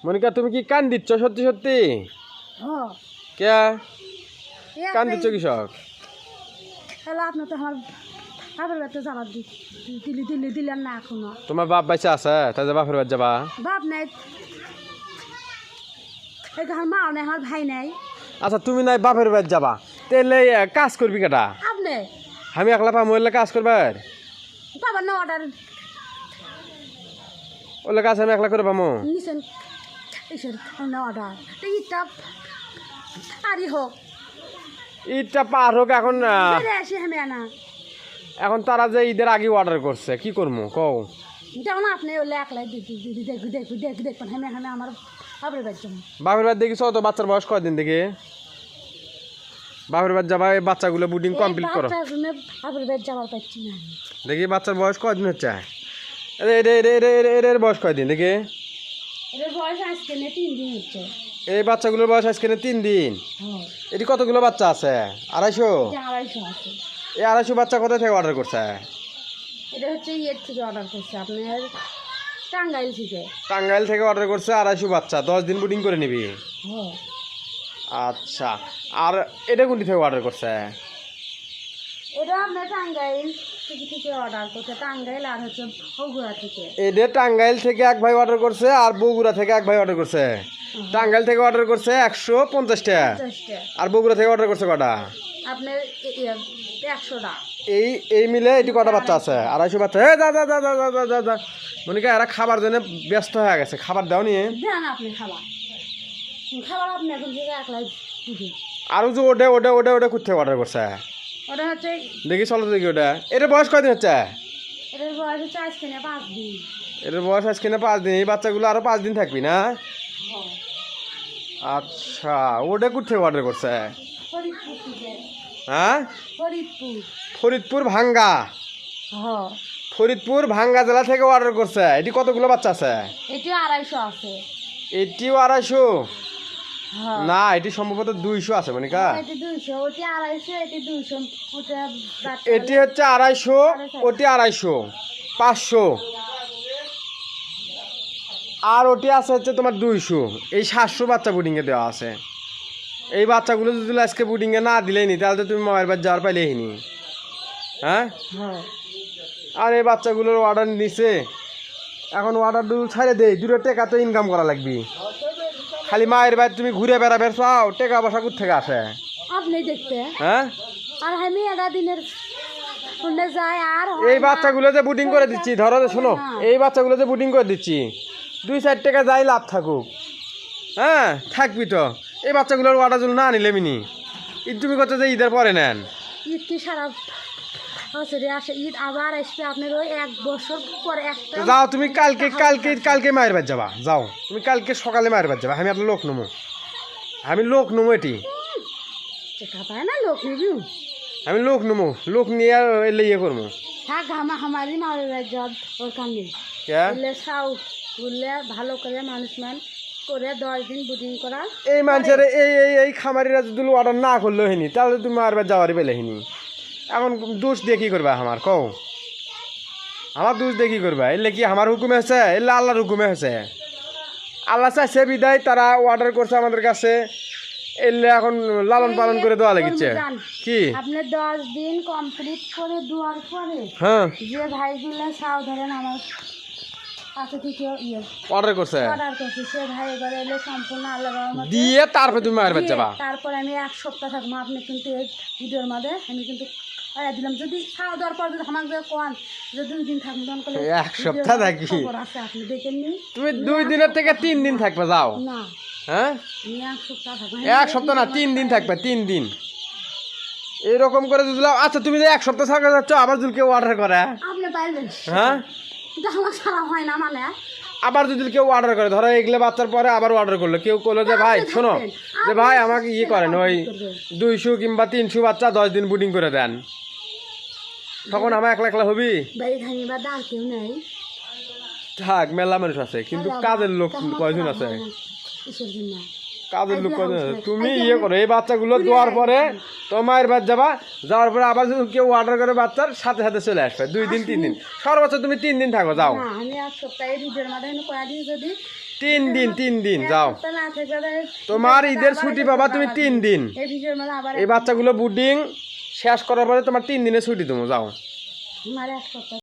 মনিকা তুমি কি কান দিচ্ছ সত্যি সত্যি? কে কান দিচ্ছ কৃষক? হ্যালো, আপনি তো আমার বাপের বাড়িতে যাবার দিলেন না এখনো। তোমার বাপ বাইসা আছে তাই বাপের বাড়ি যাবা? বাপ নাই, আমার মাও নাই, আমার ভাই নাই। আচ্ছা তুমি নাই বাপের বাড়ি যাবা, তাহলে কাজ করবি কেটা? আপনি আমি একলা পাবো ওইলে কাজ করবার? বাবার না অর্ডার ওইলে কাজ আমি একলা করে পাবো? নিছেন ঈশ্বর না অর্ডার ইটা আরই হোক ঈদটা পার হোক এখন। আসি আমি না এখন তারা যে ঈদের আগে অর্ডার করছে কি করবো কও? যেমন আপনি ওলে একলাই দেখবেন আমি এখানে আমার বাপের বাড়ি যাবো। বাপের বাড়ি দেখিস তো বাচ্চার বয়স কয়দিন দেখে বাপের বাড়ি যাবা? এই বাচ্চাগুলো বুডিং কমপ্লিট করো। বাপের বাড়ি যাবার পাচ্ছি না দেখি বাচ্চার বয়স কয়দিন হচ্ছে? এর বয়স কয়দিন দেখি? এর বয়স আজকে 3 দিন হচ্ছে। এই বাচ্চাগুলোর বয়স আজকে 3 দিন। এটি কতগুলো বাচ্চা আছে? 250? 250 আছে। এই 250 বাচ্চা কোথা থেকে অর্ডার করছে? এটা হচ্ছে ইয়ের থেকে অর্ডার করছে, আপনার টাঙ্গাইল থেকে। টাঙ্গাইল থেকে অর্ডার করছে 250 বাচ্চা, 10 দিন বুডিং করে নিবি। আচ্ছা, আর এটা কোনটি থেকে অর্ডার করছে? এটা আপনার টাঙ্গাইল থেকে অর্ডার করছে, টাঙ্গাইল আর হচ্ছে বগুড়া থেকে। এটা টাঙ্গাইল থেকে এক ভাই অর্ডার করছে আর বগুড়া থেকে এক ভাই অর্ডার করছে। টাঙ্গাইল থেকে অর্ডার করছে 150 টাকা আর বগুড়া থেকে অর্ডার করছে কটা? আপনার 100টা। এই মিলে এটি কটা বাচ্চা আছে? 250 বাচ্চা। যা মনিকা এরা খাবার জন্য ব্যস্ত হয়ে গেছে, খাবার দাও নিয়ে দেন আপনি খাবার আপনি এখন থেকে একলাই দিদি। আরও যে ওটা ওটা ওটা ওটা কোথা থেকে অর্ডার করছে? ওটা হচ্ছে দেখি চলো দেখি ওটা। এটার বয়স কয়দিন হচ্ছে? এটার বয়স হচ্ছে আজকে 5 দিন। এটার বয়স আজকে 5 দিন। এই বাচ্চাগুলো আরো 5 দিন থাকবি না? আচ্ছা, ওটা কোথা থেকে অর্ডার করছে? ফরিদপুর থেকে। হ্যাঁ, ফরিদপুর ভাঙ্গা। ফরিদপুর ভাঙ্গা জেলা থেকে অর্ডার করছে। এটি কতগুলো বাচ্চা আছে? এটি 250 আছে। এটিও 250? না, এটি সম্ভবত 200 আছে মনিকা। এটি 200, ওটি 250, এটি 200, ওটা এটি হচ্ছে 250, ওটি 250, 500 আর ওটি আছে হচ্ছে তোমার 200। এই 700 বাচ্চা বুডিংয়ে দেওয়া আছে। এই বাচ্চাগুলো যদি আজকে বুডিংয়ে না দিলেই নি তাহলে তো তুমি মায়ের বাড়ি যাওয়ার পাইলেই নি। হ্যাঁ, আর এই বাচ্চাগুলোর অর্ডার নিছে, এখন অর্ডার ছাড়ে দেই, 2 টাকা তো ইনকাম করা লাগবে। খালি মায়ের বাড়ি তুমি ঘুরে বেড়াবে, চাও টাকা পয়সা কোথা থেকে আসে? আপনি দেখতে। হ্যাঁ, আর আমি এটা দিনের শুনে যাই। আর এই বাচ্চাগুলো যে বুডিং করে দিচ্ছি, ধরো শোনো, এই বাচ্চাগুলো যে বুডিং করে দিচ্ছি 2-4 টাকা যাই লাভ থাকুক, হ্যাঁ থাকবি তো। এই বাচ্চাগুলোর অর্ডার যদি না নিলে মিনি ঈদ তুমি করতে যে ঈদের পরে নেন। ঈদ কি সারা বছরে আসে? ঈদ আবার আসবে আপনার ওই 1 বছর পরে একটা। যাও তুমি কালকে কালকে কালকে মায়ের বাড়ি যাবা, যাও তুমি কালকে সকালে মায়ের বাড়ি যাবা। আমি আপনার লোক নমো, আমি লোক নমো, এটি টাকা পায় না লোক নিবি। আমি লোক নমো, লোক নিয়ে এলে ইয়ে করবো। থাক আমারই মায়ের জব ওর কানে বললে সাউ বললে ভালো করে মানুষমান করে 10 দিন বুকিং করা। এই মানুষের এই খামারিরা যদি অর্ডার না করলো হয়নি তাহলে তুমি মায়ের বাড়ি যাওয়ারই পেলে হয়নি। এখন দোষ দিয়ে কী করবা আমার কও? আমার দোষ দিয়ে কী করবা? এলে কি আমার হুকুমে হয়েছে? এলে আল্লাহর হুকুমে হয়েছে। আল্লাহ চাইছে বিদায় তারা অর্ডার করছে আমাদের কাছে, এলে এখন লালন পালন করে দেওয়া লাগিচ্ছে। কি আপনি 10 দিন কমপ্লিট করে দেওয়ার পরে হ্যাঁ যে ভাইগুলো সাউ ধরেন আমার কাছে থেকে অর্ডার করছে সে ভাই এবারে এলে সম্পূর্ণ আল্লাহ দিয়ে তারপরে তুমি মায়ের বাড়ি যাবা। তারপরে আমি 1 সপ্তাহ থাকবো। আপনি কিন্তু এই ভিডিওর মধ্যে আমি কিন্তু দিলাম, যদি খাওয়া দাওয়ার পর যদি আমাকে কোন যে 2 দিন থাকবো তখন করে 1 সপ্তাহ থাকি আপনি দেখেননি। তুমি 2 দিনের থেকে 3 দিন থাকবে, যাও না। হ্যাঁ, আমি 1 সপ্তাহ থাকবো। 1 সপ্তাহ না 3 দিন থাকবে, 3 দিন এরকম করে যদি। আচ্ছা তুমি যে 1 সপ্তাহ থাকা যাচ্ছ আবার যদি কেউ অর্ডার করে আপনি পাইলেন, হ্যাঁ আমার সারা হয় না মানে। আবার যদি কেউ অর্ডার করে, ধরো এগুলো বাচ্চার পরে আবার অর্ডার করলো, কেউ করলো যে ভাই শোনো যে ভাই আমাকে ইয়ে করেন ওই 200 কিংবা 300 বাচ্চা 10 দিন বুডিং করে দেন, তখন আমার একলা একলা হবি? থাক, মেলা মানুষ আছে কিন্তু কাজের লোক কয়জন আছে? কাজের লোক কয়জন আছে? তুমি ইয়ে করো, এই বাচ্চাগুলো দেওয়ার পরে তোমার বাদ যাবা, যাওয়ার পরে আবার যদি কেউ অর্ডার করে বাচ্চার সাথে সাথে চলে আসবে। 2 দিন 3 দিন, সর্বোচ্চ তুমি 3 দিন থাকো, যাও। আমি 1 সপ্তাহে ভিডিওর মাধ্যমে কয়েকদিন যদি 3 দিন যাও। সপ্তাহ না থেকে তোমার ঈদের ছুটি পাবা তুমি 3 দিন। এই বিষয়ের মানে আবার এই বাচ্চাগুলো বুডিং শেষ করার পরে তোমার 3 দিনের ছুটি দেবো, যাও। আমার এক সপ্তাহ